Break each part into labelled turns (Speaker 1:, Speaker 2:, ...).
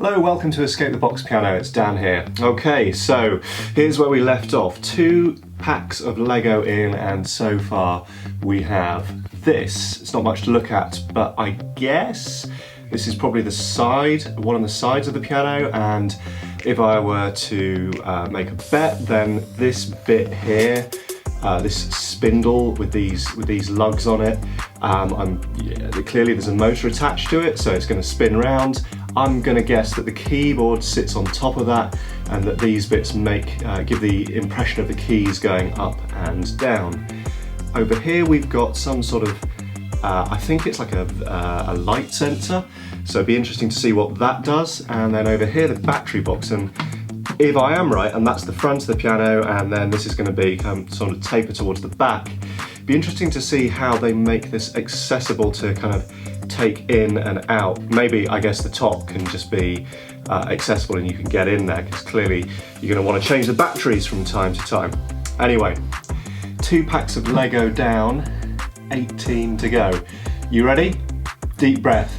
Speaker 1: Hello, welcome to Escape the Box Piano, it's Dan here. Okay, so here's where we left off. 2 packs of Lego in, and so far we have this. It's not much to look at, but I guess this is probably the side, one on the sides of the piano, and if I were to make a bet, then this bit here, this spindle with these lugs on it, clearly there's a motor attached to it, so it's going to spin round. I'm going to guess that the keyboard sits on top of that, and that these bits give the impression of the keys going up and down. Over here we've got some sort of, I think it's like a light sensor, so it'd be interesting to see what that does. And then over here the battery box, and if I am right, and that's the front of the piano, and then this is going to be sort of taper towards the back. It'd be interesting to see how they make this accessible to kind of take in and out. Maybe, I guess the top can just be accessible and you can get in there, because clearly you're going to want to change the batteries from time to time. Anyway, 2 packs of Lego down, 18 to go. You ready? Deep breath.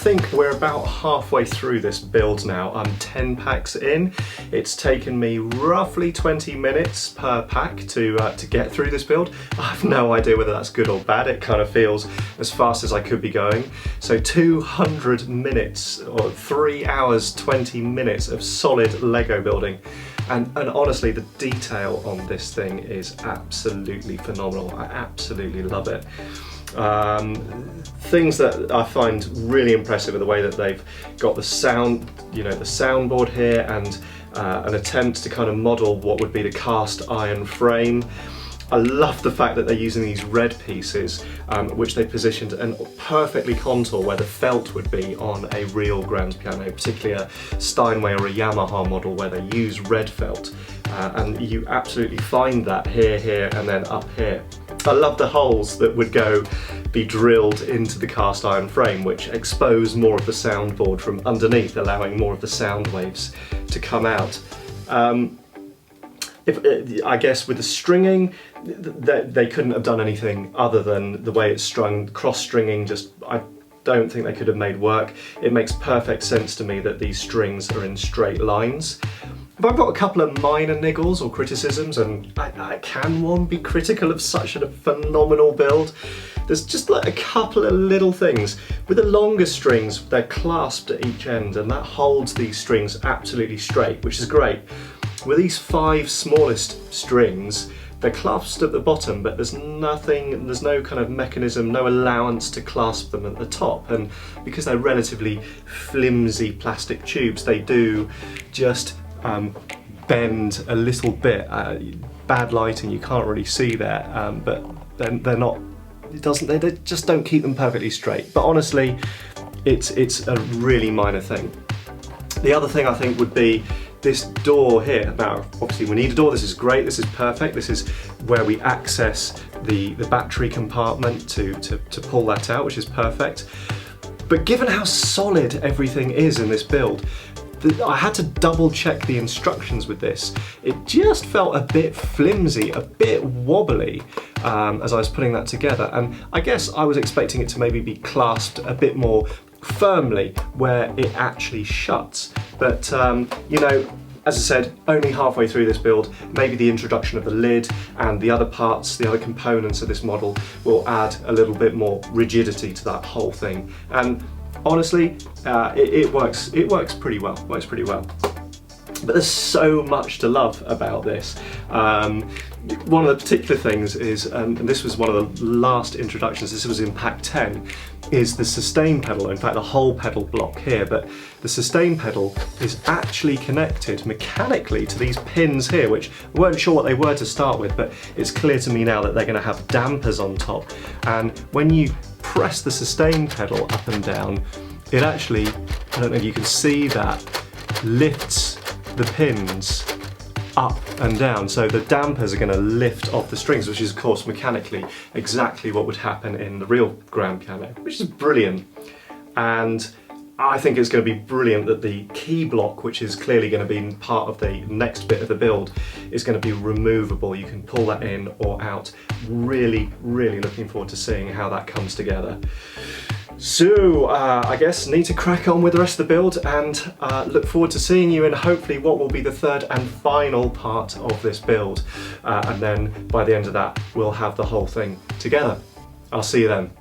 Speaker 1: think we're about halfway through this build now. I'm 10 packs in. It's taken me roughly 20 minutes per pack to get through this build. I have no idea whether that's good or bad. It kind of feels as fast as I could be going. So 200 minutes or 3 hours, 20 minutes of solid Lego building. And honestly, the detail on this thing is absolutely phenomenal. I absolutely love it. Things that I find really impressive are the way that they've got the sound, the soundboard here, and an attempt to kind of model what would be the cast iron frame. I love the fact that they're using these red pieces, which they positioned and perfectly contour where the felt would be on a real grand piano, particularly a Steinway or a Yamaha model where they use red felt. And you absolutely find that here, and then up here. I love the holes that would be drilled into the cast iron frame, which expose more of the soundboard from underneath, allowing more of the sound waves to come out. I guess with the stringing, they couldn't have done anything other than the way it's strung. Cross-stringing, I don't think they could have made work. It makes perfect sense to me that these strings are in straight lines. If I've got a couple of minor niggles or criticisms, and can one be critical of such a phenomenal build? There's just like a couple of little things. With the longer strings, they're clasped at each end, and that holds these strings absolutely straight, which is great. With these 5 smallest strings, they're clasped at the bottom, but there's no kind of mechanism, no allowance to clasp them at the top. And because they're relatively flimsy plastic tubes, they do just bend a little bit. Bad lighting, you can't really see there, but they're not. They just don't keep them perfectly straight. But honestly, it's a really minor thing. The other thing I think would be this door here. Now, obviously we need a door. This is great. This is perfect. This is where we access the battery compartment to pull that out, which is perfect. But given how solid everything is in this build, I had to double check the instructions with this. It just felt a bit flimsy, a bit wobbly as I was putting that together. And I guess I was expecting it to maybe be clasped a bit more firmly where it actually shuts. But you know, as I said, only halfway through this build, maybe the introduction of the lid and the other parts, the other components of this model will add a little bit more rigidity to that whole thing. And honestly, it works pretty well. But there's so much to love about this. One of the particular things is, and this was one of the last introductions, this was in pack 10, is the sustain pedal. In fact, the whole pedal block here, but the sustain pedal is actually connected mechanically to these pins here, which I weren't sure what they were to start with, but it's clear to me now that they're going to have dampers on top. And when you press the sustain pedal up and down, it actually, I don't know if you can see that, lifts the pins up and down. So the dampers are going to lift off the strings, which is of course mechanically exactly what would happen in the real grand piano, which is brilliant. And I think it's going to be brilliant that the key block, which is clearly going to be part of the next bit of the build, is going to be removable. You can pull that in or out. Really, really looking forward to seeing how that comes together. So I guess need to crack on with the rest of the build and look forward to seeing you in hopefully what will be the third and final part of this build. And then by the end of that, we'll have the whole thing together. I'll see you then.